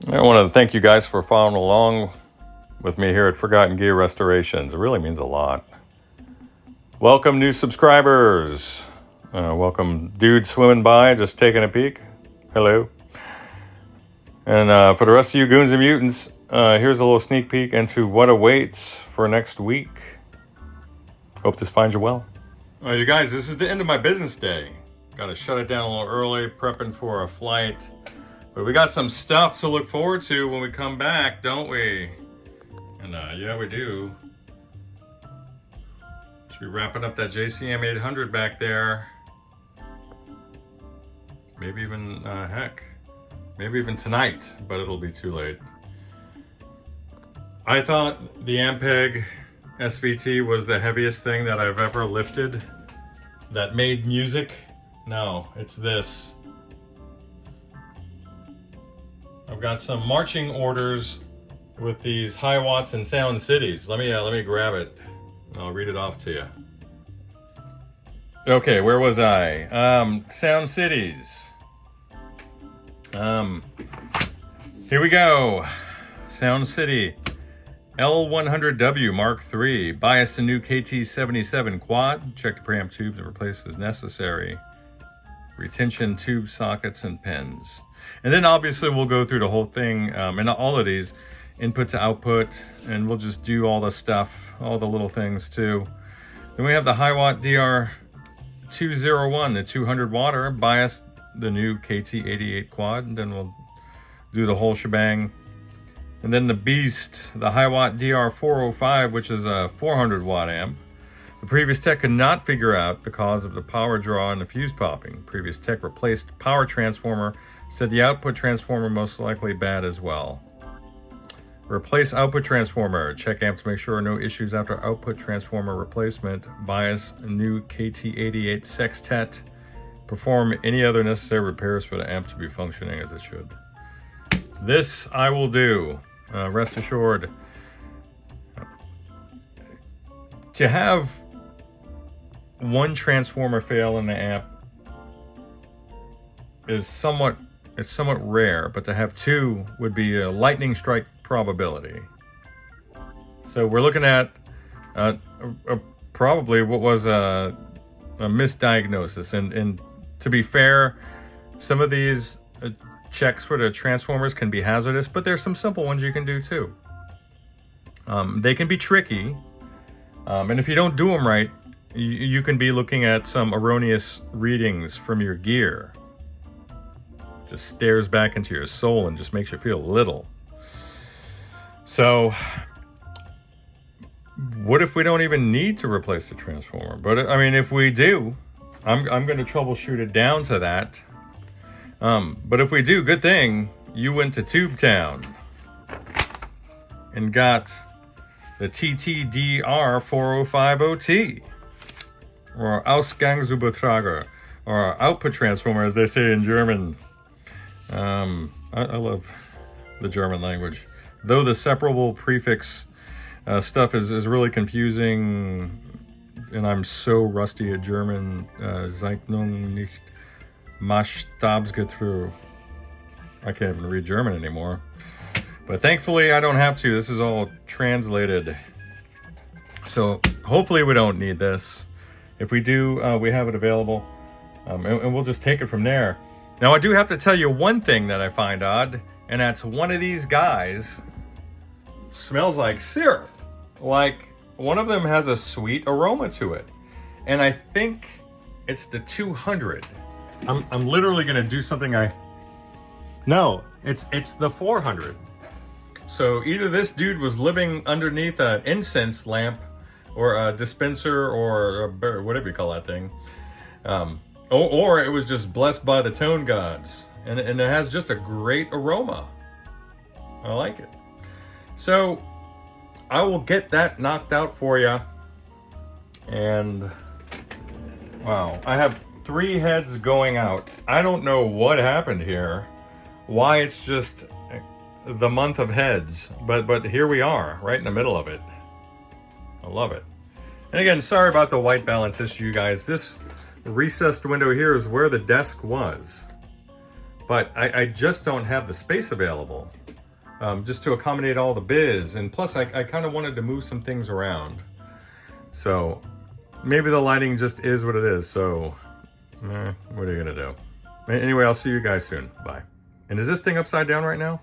I want to thank you guys for following along with me here at Forgotten Gear Restorations. It really means a lot. Welcome new subscribers. Welcome dude swimming by, just taking a peek. Hello. And for the rest of you goons and mutants, here's a little sneak peek into what awaits for next week. Hope this finds you well. You guys, this is the end of my business day. Got to shut it down a little early, prepping for a flight. But we got some stuff to look forward to when we come back, don't we? And yeah, we do. Should be wrapping up that JCM 800 back there. Maybe even, heck, maybe even tonight, but it'll be too late. I thought the Ampeg SVT was the heaviest thing that I've ever lifted that made music. No, it's this. I've got some marching orders with these high watts and sound cities. Let me grab it. I'll read it off to you. Okay, where was I? Sound cities. Here we go. Sound City. L100W Mark III. Bias to new KT77 quad. Check the preamp tubes and replace as necessary. Retention tube sockets and pins. And then obviously we'll go through the whole thing and all of these input to output, and we'll just do all the stuff, all the little things too. Then we have the high watt DR201, the 200 watt bias, the new KT88 quad, and then we'll do the whole shebang. And then the beast, the high watt DR405, which is a 400 watt amp. The previous tech could not figure out the cause of the power draw and the fuse popping. Previous tech replaced power transformer, said the output transformer most likely bad as well. Replace output transformer. Check amp to make sure no issues after output transformer replacement. Bias new KT88 sextet. Perform any other necessary repairs for the amp to be functioning as it should. This I will do. Rest assured. To have one transformer fail in the amp is somewhat rare, but to have two would be a lightning strike probability. So we're looking at probably what was a misdiagnosis, and to be fair, some of these checks for the transformers can be hazardous, but there's some simple ones you can do too. They can be tricky, and if you don't do them right, you can be looking at some erroneous readings from your gear. Just stares back into your soul and just makes you feel little. So what if we don't even need to replace the transformer? But I mean, if we do, I'm going to troubleshoot it down to that. But if we do, good thing you went to Tube Town and got the TTDR405OT, or Ausgangsübertrager, or output transformer, as they say in German. I love the German language, though the separable prefix stuff is really confusing, and I'm so rusty at German. Zeichnung nicht Maßstabsgetreu. I can't even read German anymore. But thankfully I don't have to. This is all translated. So hopefully we don't need this. If we do, we have it available, and we'll just take it from there. Now I do have to tell you one thing that I find odd, and that's one of these guys smells like syrup. Like one of them has a sweet aroma to it, and I think it's the 200. I'm literally gonna do something No, it's the 400. So either this dude was living underneath an incense lamp or a dispenser or whatever you call that thing. Or it was just blessed by the tone gods. And it has just a great aroma. I like it. So I will get that knocked out for you. And wow, I have 3 heads going out. I don't know what happened here. Why it's just the month of heads, but here we are, right in the middle of it. I love it. And again, sorry about the white balance issue, guys. This recessed window here is where the desk was, but I just don't have the space available. just to accommodate all the biz. And plus I kind of wanted to move some things around. So maybe the lighting just is what it is. So what are you gonna do? Anyway, I'll see you guys soon. Bye. And is this thing upside down right now?